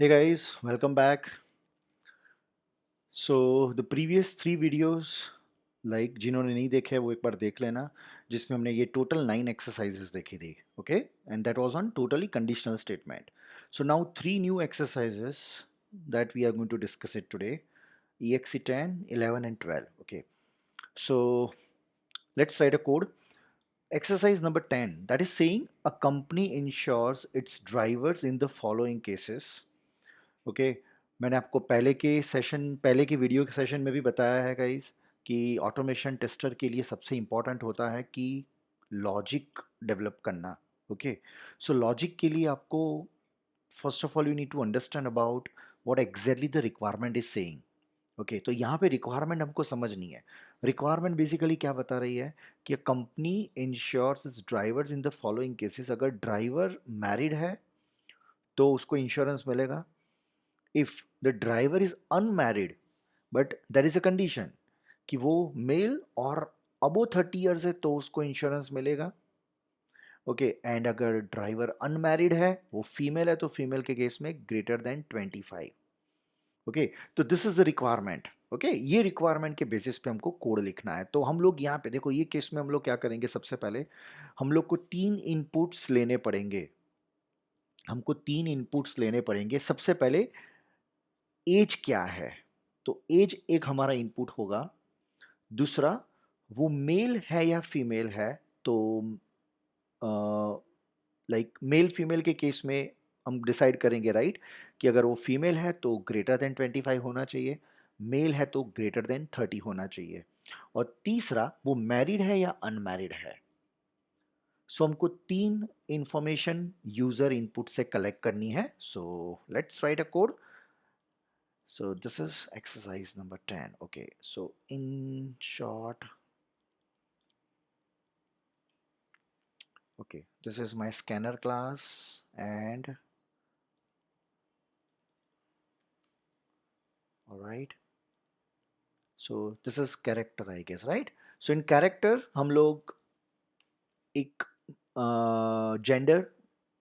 Hey guys, welcome back. So the previous three videos like जिन्होंने नहीं देखे वो एक बार देख लेना जिसमें हमने ये टोटल 9 exercises देखी थी okay and that was on totally conditional statement. So now three new exercises that we are going to discuss it today, EXE 10, 11 and 12. Okay, so let's write a code. Exercise number 10, that is saying a company insures its drivers in the following cases. Okay मैंने आपको पहले के video के session में भी बताया है guys कि ऑटोमेशन टेस्टर के लिए सबसे इम्पॉर्टेंट होता है कि लॉजिक डेवलप करना. ओके सो लॉजिक के लिए आपको first of all you need to understand about what exactly the requirement is saying. Okay तो यहाँ पे रिक्वायरमेंट हमको समझनी है. रिक्वायरमेंट बेसिकली क्या बता रही है कि company insures its drivers in the following cases. अगर ड्राइवर मैरिड है तो उसको इंश्योरेंस मिलेगा. If the driver is unmarried but there is a condition कि वो मेल और अबो 30 ईयर्स है तो उसको इंश्योरेंस मिलेगा. ओके एंड अगर ड्राइवर अनमैरिड है वो फीमेल है तो फीमेल के केस में ग्रेटर देन 25. ओके तो this is the requirement. Okay ये रिक्वायरमेंट के बेसिस पे हमको कोड लिखना है. तो हम लोग यहाँ पे देखो ये केस में हम लोग क्या करेंगे. सबसे पहले हम लोग को तीन इनपुट्स लेने पड़ेंगे. सबसे पहले एज क्या है. तो एज एक हमारा इनपुट होगा. दूसरा वो मेल है या फीमेल है. तो लाइक मेल फीमेल के केस में हम डिसाइड करेंगे राइट कि अगर वो फीमेल है तो ग्रेटर देन 25 होना चाहिए. मेल है तो ग्रेटर देन 30 होना चाहिए. और तीसरा वो मैरिड है या अनमैरिड है. सो हमको तीन इंफॉर्मेशन यूजर इनपुट से कलेक्ट करनी है. So let's write a code. So this is exercise number 10. Okay, so in short, okay, this is my scanner class and all right. So this is character I guess, right? So in character हम लोग एक gender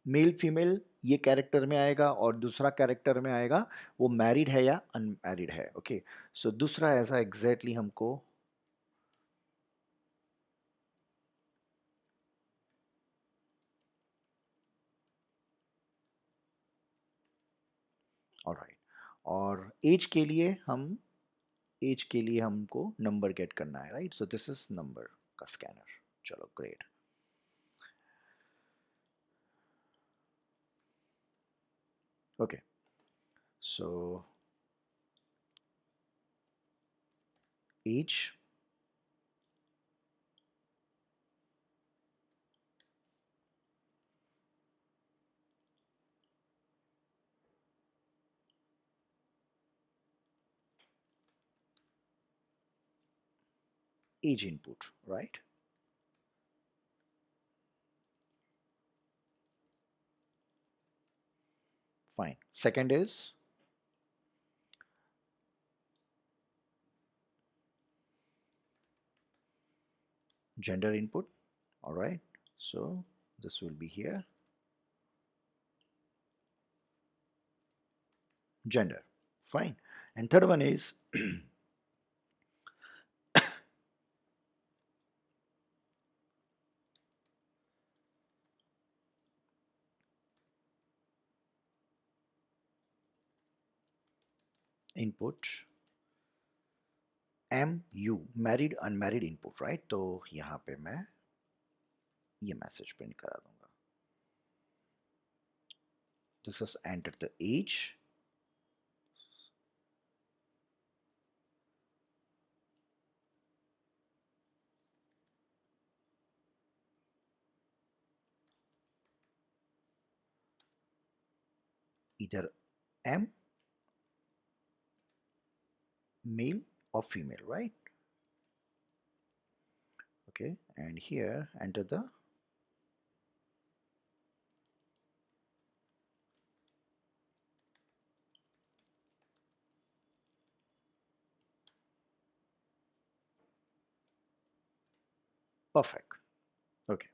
male female ये character में आएगा और दूसरा character में आएगा वो मैरिड है या अनमैरिड है. ओके सो दूसरा ऐसा एग्जैक्टली हमको ऑलराइट. और एज के लिए हमको नंबर गेट करना है right. So this is number का स्कैनर. चलो great. Okay so age age input right. Fine. Second is gender input. All right, so this will be here gender. Fine. And third one is input MU married unmarried input right. तो यहाँ पे मैं ये message print करा दूंगा. This is enter the age. either M male or female right. Okay and here enter the perfect. Okay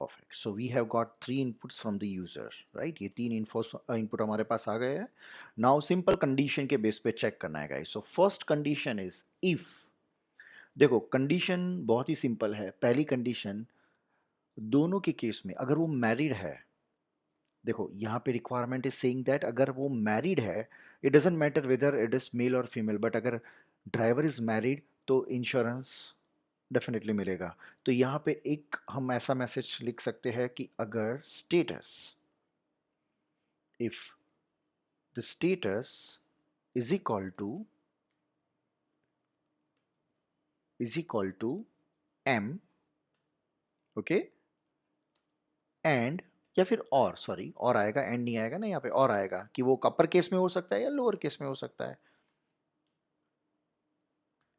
perfect. So we have got three inputs from the user, right. ये तीन input हमारे पास आ गए हैं. Now simple condition के base पे check करना है guys. So first condition is if. देखो कंडीशन बहुत ही सिंपल है. पहली कंडीशन, दोनों के केस में अगर वो मैरिड है, देखो यहाँ पे रिक्वायरमेंट इज सेइंग दैट अगर वो मैरिड है, it doesn't matter whether it is male और फीमेल, बट अगर ड्राइवर इज मैरिड तो इंश्योरेंस डेफिनेटली मिलेगा. तो यहाँ पे एक हम ऐसा मैसेज लिख सकते हैं कि अगर status, if the status is equal to M, okay, and, या फिर और, सॉरी और आएगा, एंड नहीं आएगा ना यहाँ पे, और आएगा कि वो अपर केस में हो सकता है या लोअर केस में हो सकता है,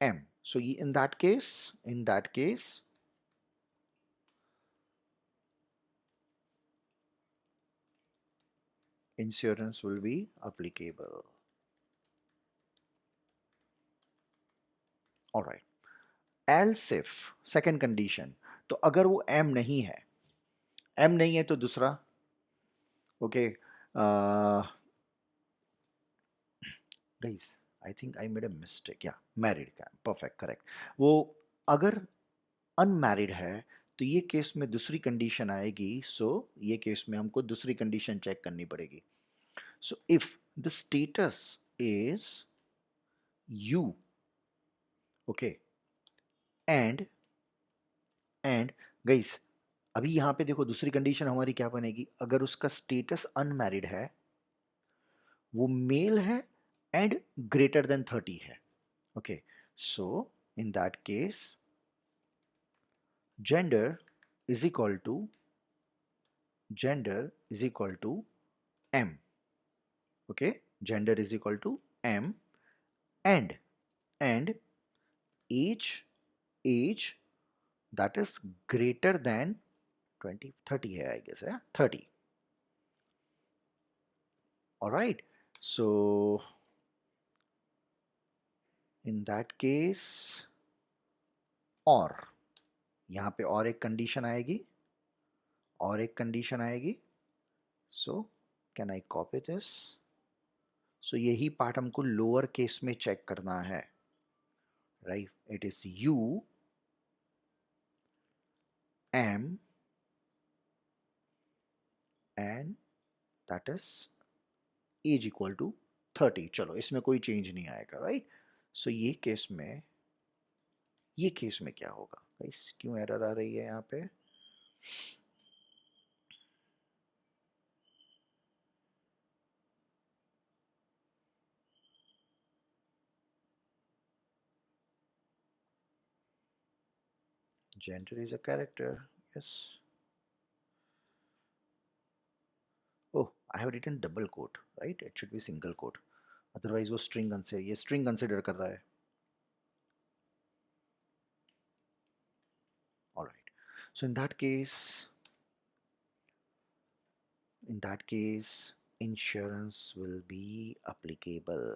एम. सो ये in that case insurance will be applicable. All right. Else if, second condition, तो अगर वो एम नहीं है, एम नहीं है तो दूसरा, okay, guys I think I made a mistake, या मैरिड का, परफेक्ट, करेक्ट. वो अगर अनमैरिड है तो ये केस में दूसरी कंडीशन आएगी. सो ये केस में हमको दूसरी कंडीशन चेक करनी पड़ेगी. So if the status is you, okay, and guys अभी यहाँ पे देखो दूसरी कंडीशन हमारी क्या बनेगी. अगर उसका स्टेटस अनमैरिड है, वो मेल है, एंड ग्रेटर देन 30 है, okay. So in that case gender is equal to gender is equal to M, okay. Gender is equal to M, and age age that is greater than 20, 30 है I guess, है 30. Alright. So in that case, और यहाँ पे और एक condition आएगी, और एक कंडीशन आएगी. So can I copy this. So यही पार्ट हमको लोअर केस में चेक करना है, right. It is U M and that is as equal to 30. चलो इसमें कोई चेंज नहीं आएगा, राइट. सो ये केस में क्या होगा गाइस, क्यों एरर आ रही है यहाँ पे. Gender is a character, yes. Oh, I have written double quote, right? It should be single quote. Otherwise वो string consider, ये string consider कर रहा है. All right. So in that case, insurance will be applicable,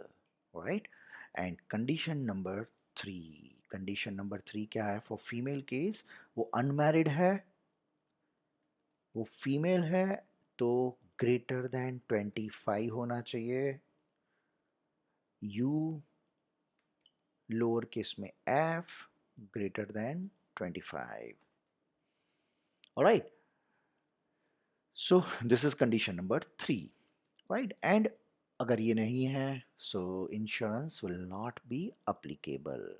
right? And condition number three क्या है? For female case, वो unmarried है, वो फीमेल है, तो ग्रेटर देन 25 होना चाहिए. यू लोअर केस में F greater than 25. Alright. So this is condition number 3, right. And अगर ये नहीं है, सो insurance will not be applicable,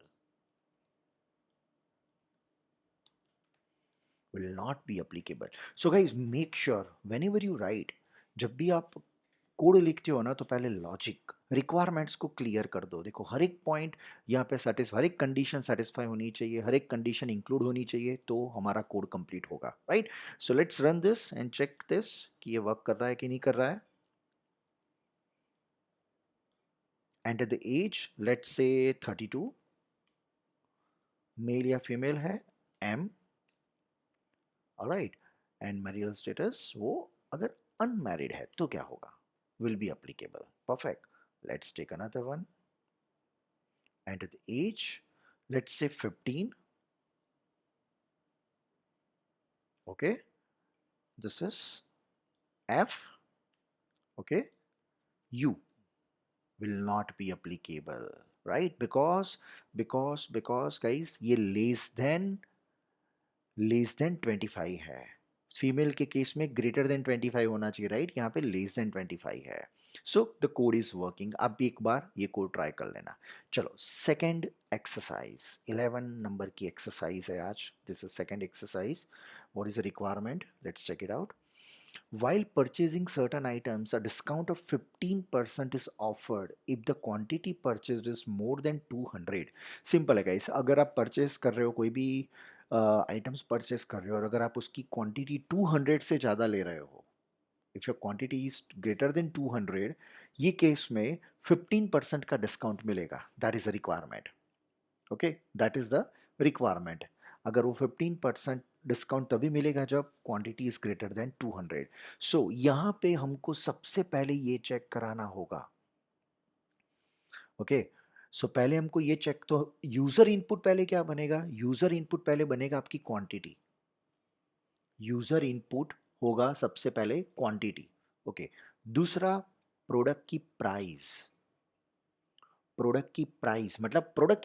will not be applicable. So guys, make sure whenever you write, जब भी आप कोड लिखते हो ना, तो पहले लॉजिक रिक्वायरमेंट्स को क्लियर कर दो. देखो हर एक पॉइंट यहाँ पे हर एक कंडीशन सेटिस्फाई होनी चाहिए, हर एक कंडीशन इंक्लूड होनी चाहिए, तो हमारा कोड कंप्लीट होगा, right. So let's run this and check this कि ये वर्क कर रहा है कि नहीं कर रहा है. Enter the as, let's say 32, mail या फीमेल है, M. Alright. And marital status, वो अगर अनमैरिड है तो क्या होगा, will be applicable. Perfect. Let's take another one. Enter the age, let's say 15, okay. this is F, okay, U will not be applicable, right? Because guys ये less than 25 है, female के case में greater than 25 होना चाहिए, right? यहाँ पे less than 25 है। So the code is working. आप भी एक बार ये कोड ट्राई कर लेना। चलो सेकंड एक्सरसाइज, 11 नंबर की एक्सरसाइज है आज। This is second exercise. What is the requirement? Let's check it out. While purchasing certain items, a discount of 15% is offered if the quantity purchased is more than 200. Simple है guys, अगर आप purchase कर रहे हो कोई भी items purchase कर रहे हो और अगर आप उसकी क्वांटिटी 200 से ज़्यादा ले रहे हो, if your quantity is greater then 200, ये केस में 15% का डिस्काउंट मिलेगा। That is the requirement. Okay, that is the requirement. अगर वो 15% डिस्काउंट तभी मिलेगा जब क्वांटिटी इज ग्रेटर देन 200। सो यहाँ पे हमको सबसे पहले ये चेक कराना होगा। ओके, सो पहले हमको ये चेक, तो यूजर इनपुट पहले क्या बनेगा? यूजर इनपुट पहले बनेगा आपकी क्वांटिटी। यूजर इनपुट होगा सबसे पहले क्वांटिटी। ओके, दूसरा प्रोडक्ट की प्राइस। प्रोडक्ट की प्राइस मतलब प्रोडक्ट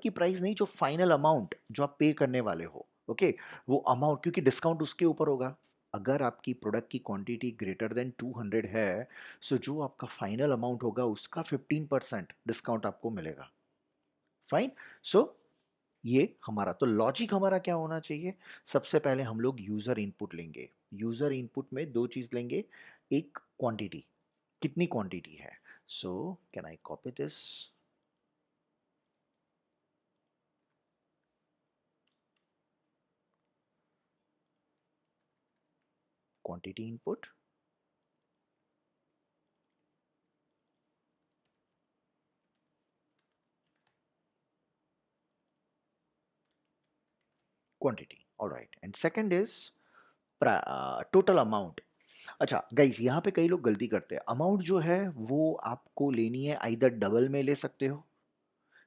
की प्राइस नहीं, जो फाइनल अमाउंट जो आप पे करने वाले हो। ओके, वो अमाउंट, क्योंकि डिस्काउंट उसके ऊपर होगा। अगर आपकी प्रोडक्ट की क्वांटिटी ग्रेटर देन 200 है, सो जो आपका फाइनल अमाउंट होगा उसका 15% डिस्काउंट आपको मिलेगा। फाइन। सो ये हमारा तो लॉजिक हमारा क्या होना चाहिए? सबसे पहले हम लोग यूजर इनपुट लेंगे। यूजर इनपुट में दो चीज लेंगे, एक क्वांटिटी, कितनी क्वांटिटी है। सो can I copy this? quantity input, quantity, all right, and second is total amount। अच्छा गाइस, यहाँ पे कई लोग गलती करते हैं। अमाउंट जो है वो आपको लेनी है, आइदर डबल में ले सकते हो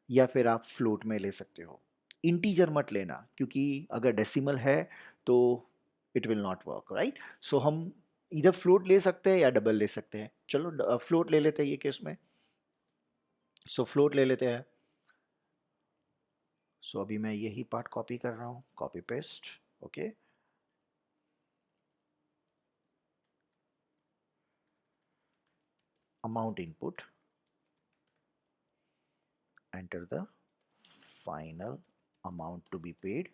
या फिर आप फ्लोट में ले सकते हो। इंटीजर मत लेना, क्योंकि अगर डेसिमल है तो it will not work, right? So हम इधर फ्लोट ले सकते हैं या डबल ले सकते हैं। चलो फ्लोट ले लेते हैं ये केस में। सो फ्लोट ले लेते हैं। सो अभी मैं यही पार्ट कॉपी कर रहा हूँ, copy paste. Okay, amount input, enter the final amount to be paid,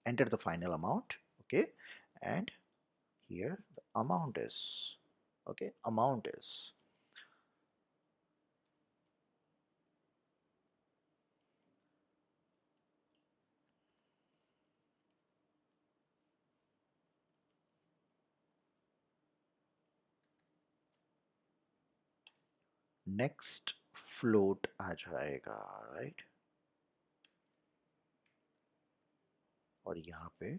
enter the final amount, okay, and here the amount is, okay, amount is, next float आ जाएगा, right? और यहाँ पे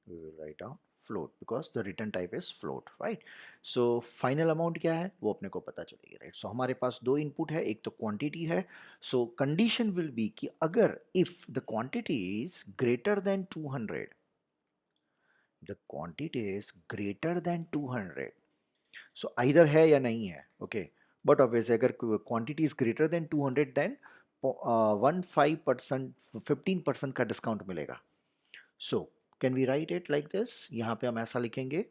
we will write down float because the return type is float, right? So final amount क्या है वो अपने को पता चलेगी, right? So हमारे पास दो इनपुट है, एक तो क्वांटिटी है। So condition will be कि अगर if the quantity is greater than 200, the quantity is greater than 200, so either है या नहीं है, okay? But obviously अगर quantity is greater than 200 then 15% 15% का डिस्काउंट मिलेगा। So can we write it like this? यहाँ पे हम ऐसा लिखेंगे,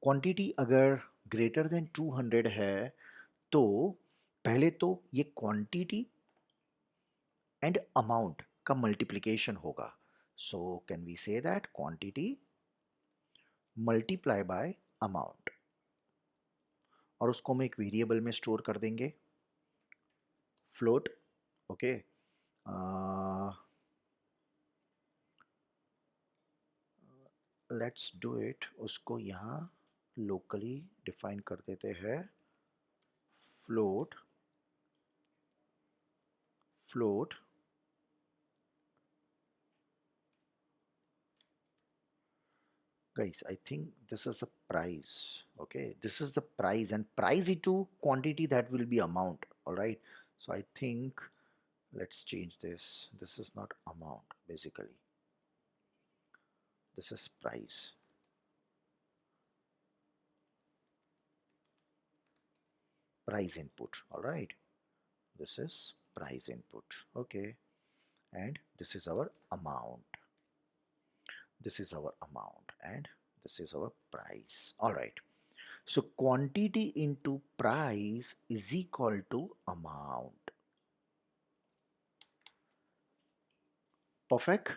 क्वांटिटी अगर ग्रेटर देन 200 है तो पहले तो ये क्वांटिटी एंड अमाउंट का मल्टीप्लिकेशन होगा। So can we say that quantity multiply by amount, और उसको हम एक वेरिएबल में स्टोर कर देंगे, float. Okay, let's do it, उसको यहाँ लोकली डिफाइन कर देते हैं, float float guys, I think this is the price. Okay, this is the price, and price into quantity, that will be amount, all right? So I think let's change this. This is not amount basically, This is price. Price input. All right. This is price input. Okay. And this is our amount. This is our amount and this is our price. All right. So quantity into price is equal to amount. Perfect.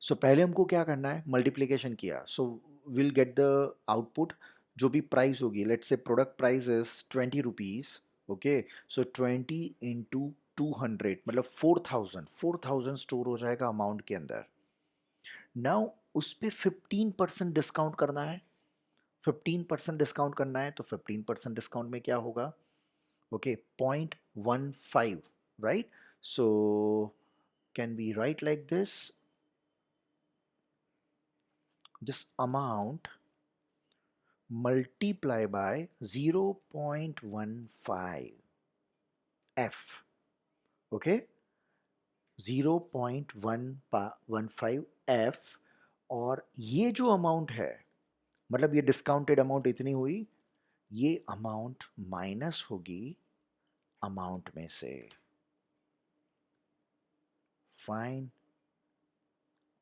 So पहले हमको क्या करना है, multiplication किया, so will get the output जो भी price होगी. Let's say product price is 20 rupees. Okay, so 20 into 200 मतलब 4000 स्टोर हो जाएगा अमाउंट के अंदर. नाउ उस पर 15% डिस्काउंट करना है. 15% डिस्काउंट करना है तो 15% डिस्काउंट में क्या होगा. Okay, 0.15, right. So can we write like this amount multiply by 0.15 f. Okay, 0.15 f. और ये जो अमाउंट है, मतलब ये डिस्काउंटेड अमाउंट इतनी हुई, ये अमाउंट माइनस होगी अमाउंट में से. फाइन.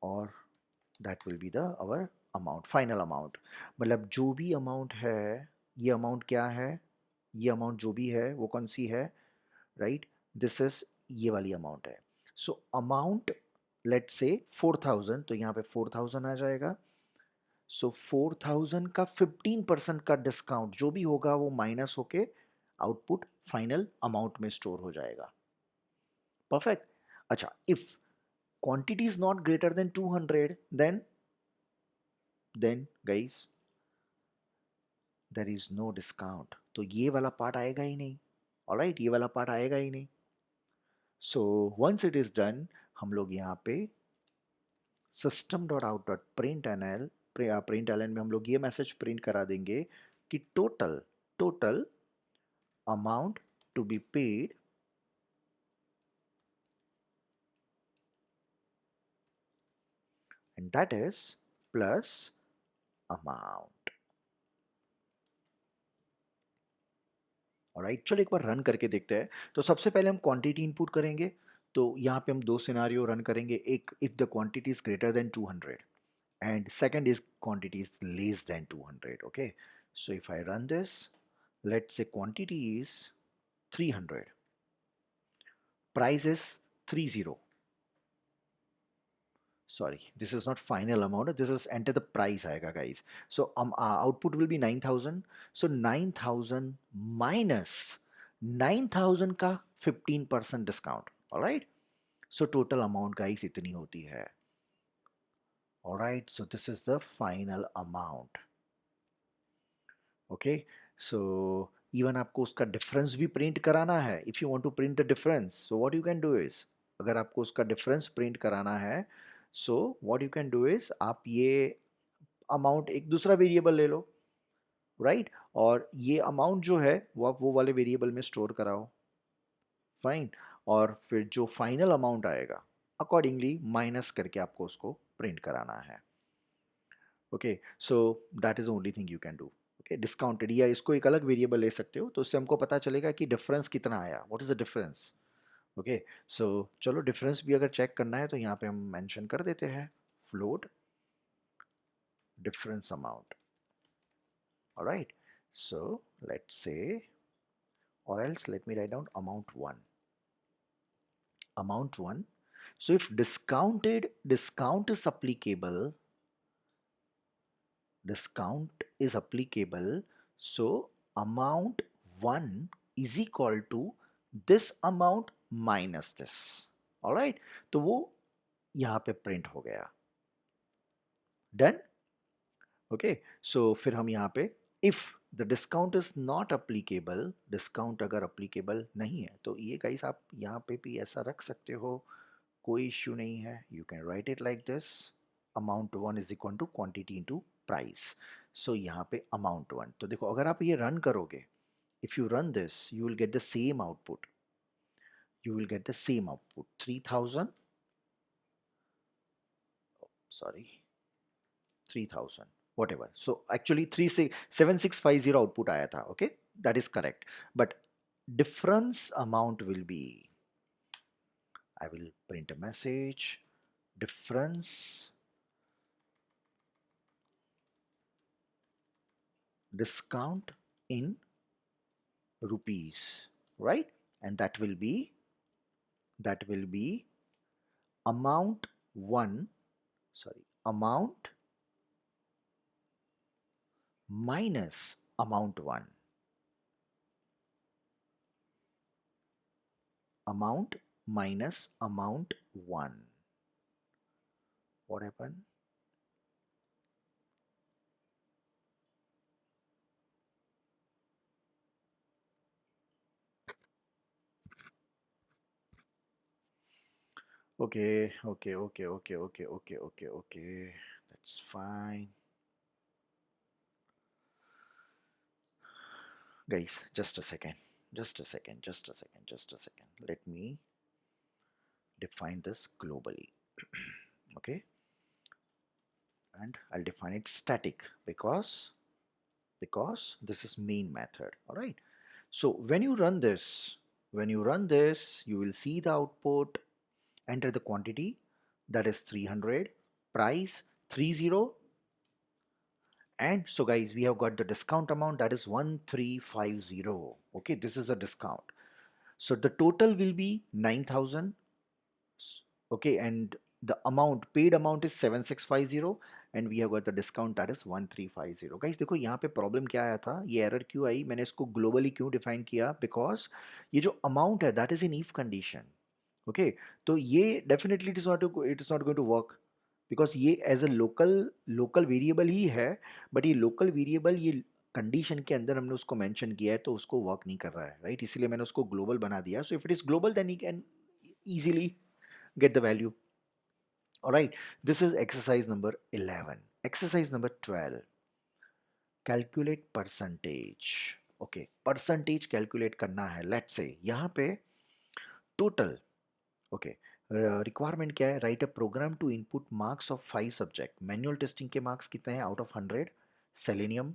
और that will be the our amount, final amount. मतलब जो भी अमाउंट है, ये अमाउंट क्या है, ये अमाउंट जो भी है वो कौन सी है, राइट. दिस इज ये वाली अमाउंट है. सो अमाउंट लेट्स से 4000, तो यहाँ पे 4000 आ जाएगा. सो 4000 का 15% का डिस्काउंट जो भी होगा वो माइनस होके आउटपुट फाइनल अमाउंट में स्टोर हो जाएगा. परफेक्ट. अच्छा, if quantity is not greater than 200, then guys there is no discount. तो ये वाला पार्ट आएगा ही नहीं. ऑलराइट, ये वाला पार्ट आएगा ही नहीं. So once it is done, हम लोग यहाँ पे system.out.println प्रिंट में हम लोग ये मैसेज प्रिंट करा देंगे कि total total amount to be paid and that is plus amount. Alright, चलो एक बार रन करके देखते हैं. तो सबसे पहले हम क्वांटिटी इनपुट करेंगे. तो यहाँ पे हम दो सिनारियो रन करेंगे. एक, if the quantity is greater then 200 and second is quantity is less than 200. Okay, so if I run this, let's say quantity is 300, price is 30. Sorry, this is not final amount, this is enter the price aega guys. So output will be 9000. So 9000 minus 9000 का 15% discount. All right, so total amount guys इतनी होती है. All right, so this is the final amount. Okay, so even आपको उसका difference भी print कराना है. If you want to print the difference, so what you can do is, अगर आपको उसका डिफरेंस प्रिंट कराना है, so what you can do is, आप ये अमाउंट एक दूसरा वेरिएबल ले लो, राइट. और ये अमाउंट जो है वो आप वो वाले वेरिएबल में स्टोर कराओ. फाइन. और फिर जो फाइनल अमाउंट आएगा अकॉर्डिंगली माइनस करके आपको उसको प्रिंट कराना है. Okay, so that is only thing you can do. Okay, discounted या इसको एक अलग वेरिएबल ले सकते हो, तो उससे हमको पता चलेगा कि डिफरेंस कितना आया, what is the difference. Okay, so चलो डिफरेंस भी अगर चेक करना है तो यहाँ पे हम मेंशन कर देते हैं float difference amount. Alright, so let's say, or else let me write down amount 1. Amount 1. So if discount is applicable, so amount 1 is equal to this amount minus this. Alright, तो वो यहाँ पे print हो गया. Done. Okay, सो फिर हम यहाँ पे if the discount is not applicable, discount अगर अप्लीकेबल नहीं है तो ये गाइस आप यहाँ पे भी ऐसा रख सकते हो, कोई इश्यू नहीं है. You can write it like this, amount 1 is equal to quantity into price. So यहाँ पे अमाउंट 1, तो देखो अगर आप ये रन करोगे, if you run this you will get the same output. 3000, sorry, 3000 whatever. So actually 7650 output आया था. Okay, that is correct, but difference amount will be, I will print a message, difference discount in rupees, right? And that will be amount 1, sorry, amount minus amount 1, amount minus amount 1. What happened? Okay, okay, okay, okay, okay, okay, okay, okay. That's fine. Guys, just a second. Just a second, just a second, just a second. Let me define this globally. Okay, and I'll define it static because this is main method. All right. So when you run this, you will see the output. Enter the quantity, that is 300, price 30, and so guys, we have got the discount amount, that is 1350. Okay, this is a discount. So the total will be 9000. Okay, and the amount paid amount is 7650, and we have got the discount, that is 1350. Guys देखो यहाँ पे problem क्या आया था, ये error क्यों आई, मैंने इसको ग्लोबली क्यों डिफाइन किया, बिकॉज ये जो अमाउंट है that is in if condition. Okay, तो ये definitely it is not going to work, because ये as a local local variable ही है, बट ये लोकल वेरिएबल ये कंडीशन के अंदर हमने उसको मेंशन किया है तो उसको वर्क नहीं कर रहा है, राइट? इसीलिए मैंने उसको ग्लोबल बना दिया. So if it is global then you can easily get the value. All right, this is exercise number 11. Exercise number 12, calculate percentage. Okay, percentage calculate करना है. Let's say यहाँ पे total. Okay, रिक्वायरमेंट क्या है, write a program to input marks of 5 subject. Manual testing के marks कितने हैं out of 100? Selenium,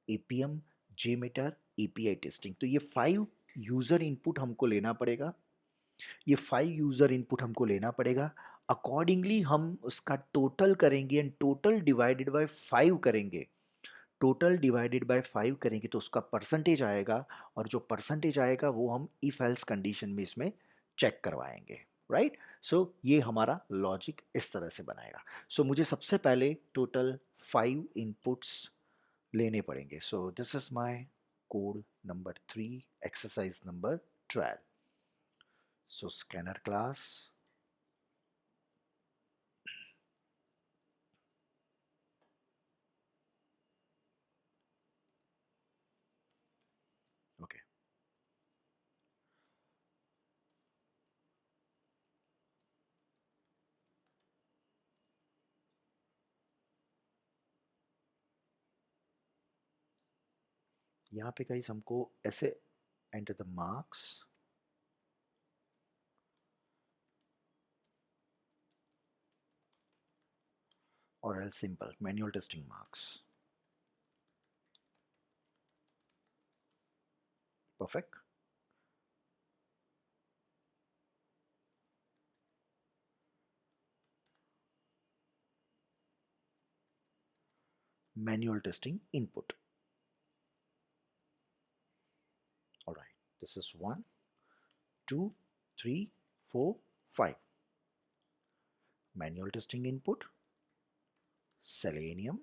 APM, JMeter, API testing. तो ये 5 यूज़र इनपुट हमको लेना पड़ेगा. ये 5 यूज़र इनपुट हमको लेना पड़ेगा. अकॉर्डिंगली हम उसका टोटल करेंगे एंड टोटल डिवाइडेड बाय 5 करेंगे. टोटल डिवाइडेड बाय 5 करेंगे तो उसका परसेंटेज आएगा, और जो परसेंटेज आएगा वो हम इफ एल्स कंडीशन में इसमें चेक करवाएंगे, राइट? सो ये हमारा लॉजिक इस तरह से बनाएगा. सो मुझे सबसे पहले टोटल 5 इनपुट्स लेने पड़ेंगे. सो this is my code number 3, exercise number 12. So scanner class, okay. यहाँ पे गाइस हमको ऐसे enter the marks, or else simple manual testing marks. Perfect. Manual testing input. All right, this is 1, 2, 3, 4, 5. Manual testing input, selenium,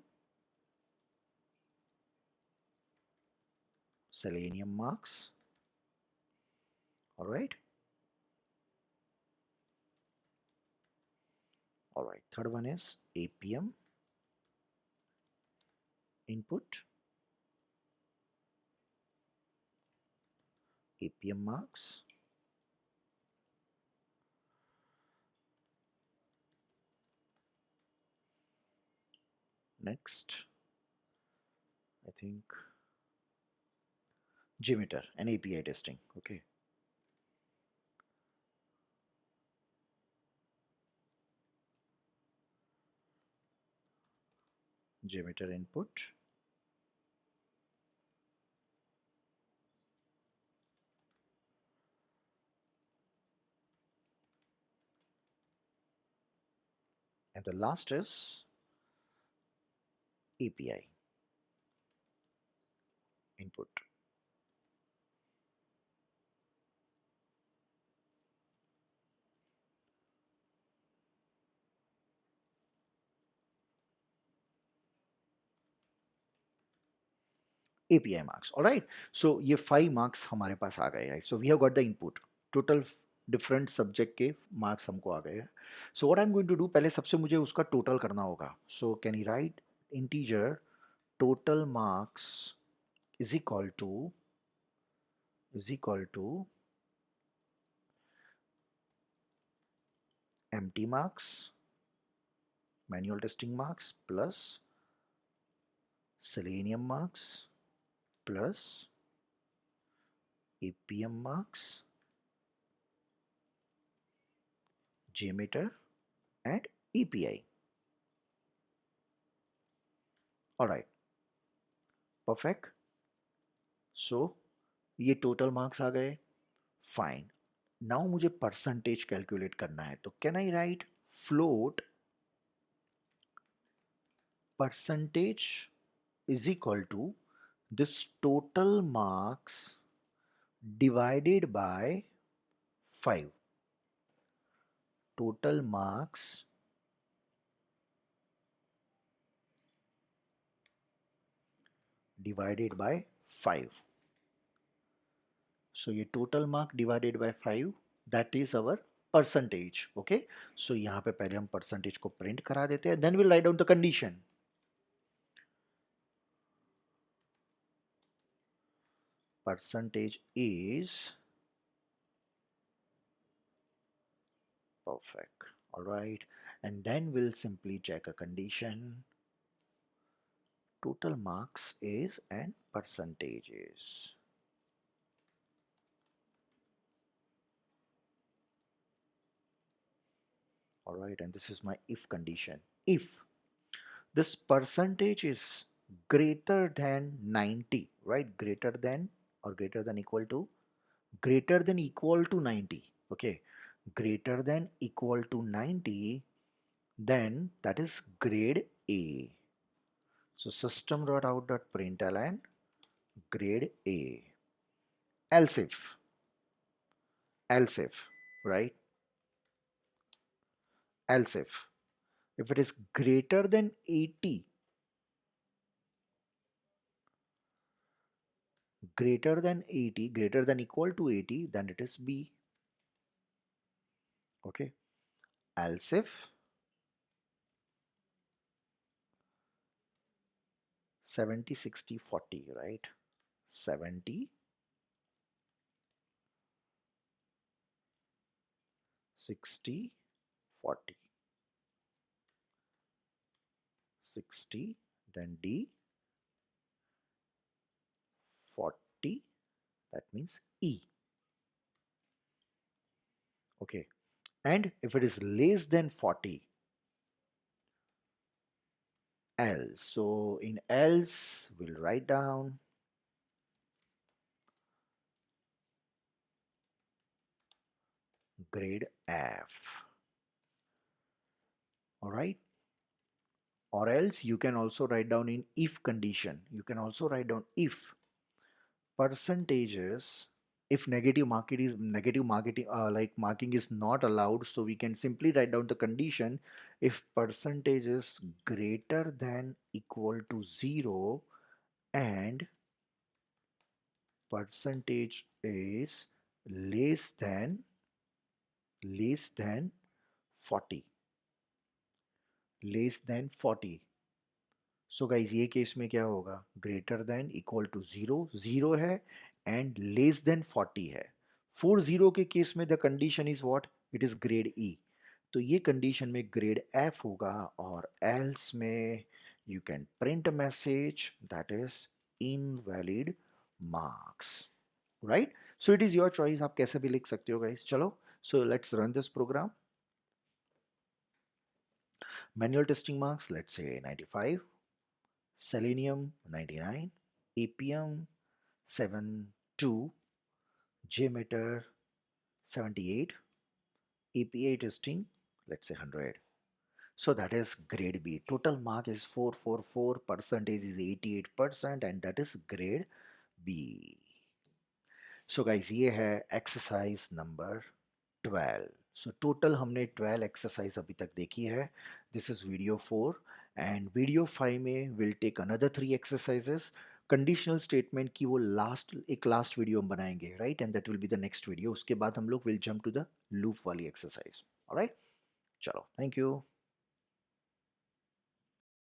selenium marks. All right. All right, third one is APM input, APM marks. Next, I think Jmeter and API testing. Okay. JMeter input, and the last is API input. API marks. All right. So ये 5 marks हमारे पास आ गए. Right. So we have got the input. Total different subject के marks हमको आ गए. So what I'm going to do, पहले सबसे मुझे उसका total करना होगा. So can you write integer total marks is equal to empty marks, manual testing marks plus selenium marks plus APM marks, JMeter and API. Alright, perfect. So ये total marks आ गए. Fine. Now मुझे percentage calculate करना है. तो can I write float percentage is equal to this total marks divided by 5. Total marks divided by 5. So ये total mark divided by 5, that is our percentage. Okay. So यहाँ पे पहले हम percentage को print करा देते हैं. Then we'll write down the condition. Percentage is perfect. All right. And then we'll simply check a condition. Total marks is and percentage is. All right. And this is my if condition. If this percentage is greater than 90, right? Greater than or greater than equal to 90. Okay. Greater than equal to 90, then that is grade A. So system.out.println grade A. Else if, right? Else if it is greater than 80, greater than equal to 80, then it is B. Okay. Else if 70, 60, 40, right? 70, 60, 40. 60, then D, 40, that means E. Okay. And if it is less than 40, else. So in else, we'll write down grade F. All right. Or else you can also write down in if condition. You can also write down if percentages, if negative marketing like marking is not allowed, so we can simply write down the condition if percentage is greater than equal to 0 and percentage is less than 40, less than 40. So guys ये case में क्या होगा, greater than equal to 0 है and less than 40 है. 40 के case में the condition is what, it is grade E. तो ये कंडीशन में ग्रेड एफ होगा. और एल्स में you can print message that is invalid marks. Right. So it is your choice, आप कैसे भी लिख सकते हो गाइज. चलो, so let's run this program. Manual testing marks, let's say 95. selenium 99, apm 72, jmeter 78, API testing, let's say 100. So that is grade B. Total mark is 444, percentage is 88%, and that is grade B. So guys, ये है exercise number 12. So total हमने 12 exercise अभी तक देखी है. This is video 4 and video 5 में will take another 3 exercises. Conditional statement की वो लास्ट वीडियो हम बनाएंगे, राइट, and that will be the next video. उसके बाद हम लोग will jump to the loop वाली एक्सरसाइज. ऑलराइट, चलो, थैंक यू.